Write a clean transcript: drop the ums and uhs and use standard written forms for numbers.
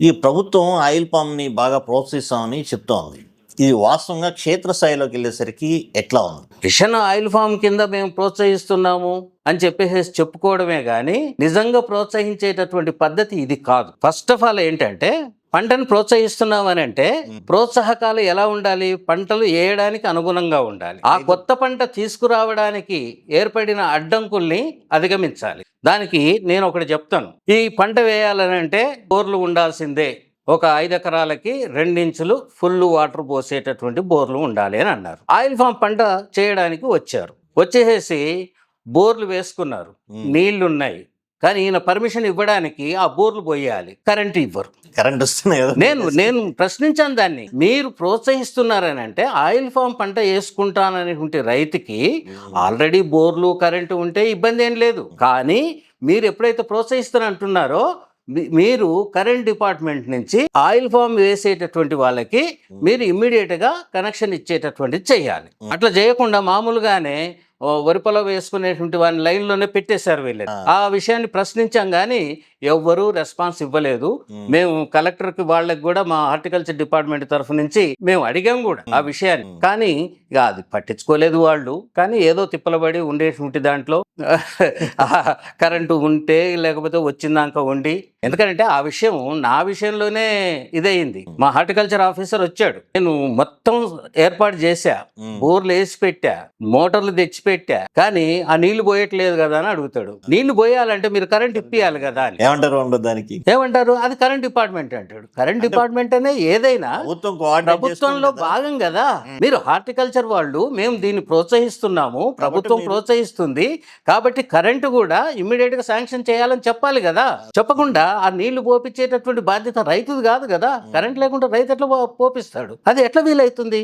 ఈ ప్రభుత్వం ఆయిల్ పామ్‌ని బాగా ప్రోత్సహిస్తామని చెప్తోంది. ఇది వాస్తవంగా క్షేత్రస్థాయిలోకి వెళ్ళేసరికి ఎట్లా ఉంది? మిషన్ ఆయిల్ ఫామ్ కింద మేము ప్రోత్సహిస్తున్నాము అని చెప్పేసి చెప్పుకోవడమే కానీ నిజంగా ప్రోత్సహించేటటువంటి పద్ధతి ఇది కాదు. ఫస్ట్ ఆఫ్ ఆల్ ఏంటంటే పంటను ప్రోత్సహిస్తున్నామని అంటే ప్రోత్సాహకాలు ఎలా ఉండాలి? పంటలు వేయడానికి అనుగుణంగా ఉండాలి. ఆ కొత్త పంట తీసుకురావడానికి ఏర్పడిన అడ్డంకుల్ని అధిగమించాలి. దానికి నేను ఒకటి చెప్తాను. ఈ పంట వేయాలని అంటే బోర్లు ఉండాల్సిందే. ఒక 5 ఎకరాలకి 2 ఇంచులు ఫుల్ వాటర్ పోసేటటువంటి బోర్లు ఉండాలి అని అన్నారు. ఆయిల్ ఫామ్ పంట చేయడానికి వచ్చేసి బోర్లు వేసుకున్నారు, నీళ్లున్నాయి. కానీ ఈయన పర్మిషన్ ఇవ్వడానికి ఆ బోర్లు పోయాలి, కరెంట్ ఇవ్వరు. కరెంట్ వస్తున్నాయి కదా. నేను ప్రశ్నించాను దాన్ని. మీరు ప్రోత్సహిస్తున్నారని అంటే ఆయిల్ ఫామ్ పంట వేసుకుంటాననేటువంటి రైతుకి ఆల్రెడీ బోర్లు కరెంటు ఉంటే ఇబ్బంది ఏం లేదు. కానీ మీరు ఎప్పుడైతే ప్రోత్సహిస్తారంటున్నారో మీరు కరెంట్ డిపార్ట్మెంట్ నుంచి ఆయిల్ ఫామ్ వేసేటటువంటి వాళ్ళకి మీరు ఇమ్మీడియట్గా కనెక్షన్ ఇచ్చేటటువంటిది చెయ్యాలి. అట్లా చేయకుండా మామూలుగానే వరి పొలం వేసుకునేటువంటి వారిని లైన్లోనే పెట్టేశారు వీళ్ళు. ఆ విషయాన్ని ప్రశ్నించాం కానీ ఎవ్వరూ రెస్పాన్స్ ఇవ్వలేదు. మేము కలెక్టర్కి వాళ్ళకి కూడా మా హార్టికల్చర్ డిపార్ట్మెంట్ తరఫు నుంచి మేము అడిగాం కూడా ఆ విషయాన్ని. కానీ ఇక అది పట్టించుకోలేదు వాళ్ళు. కానీ ఏదో తిప్పలబడి ఉండేటువంటి దాంట్లో కరెంటు ఉంటే లేకపోతే వచ్చిందాక ఉండి, ఎందుకంటే ఆ విషయం నా విషయంలోనే ఇదయింది. మా హార్టికల్చర్ ఆఫీసర్ వచ్చాడు, నేను మొత్తం ఏర్పాటు చేశా, బోర్లు వేసి పెట్టా, మోటార్లు తెచ్చిపెట్టా, కానీ ఆ నీళ్లు పోయట్లేదు కదా అని అడుగుతాడు. నీళ్లు పోయాలంటే మీరు కరెంట్ ఇప్పియాలి కదా అని. ఏమంటారు? అది కరెంట్ డిపార్ట్మెంట్ అంటాడు. కరెంట్ డిపార్ట్మెంట్ అనే ఏదైనా ప్రభుత్వంలో భాగం కదా. మీరు హార్టికల్చర్ వాళ్ళు మేము దీన్ని ప్రోత్సహిస్తున్నాము, ప్రభుత్వం ప్రోత్సహిస్తుంది కాబట్టి కరెంటు కూడా ఇమ్మీడియట్ గా శాంక్షన్ చేయాలని చెప్పాలి కదా. చెప్పకుండా ఆ నీళ్లు పోపించేటటువంటి బాధ్యత రైతుది కాదు కదా. కరెంట్ లేకుండా రైతు ఎట్లా పోపిస్తాడు? అది ఎట్లా వీలవుతుంది?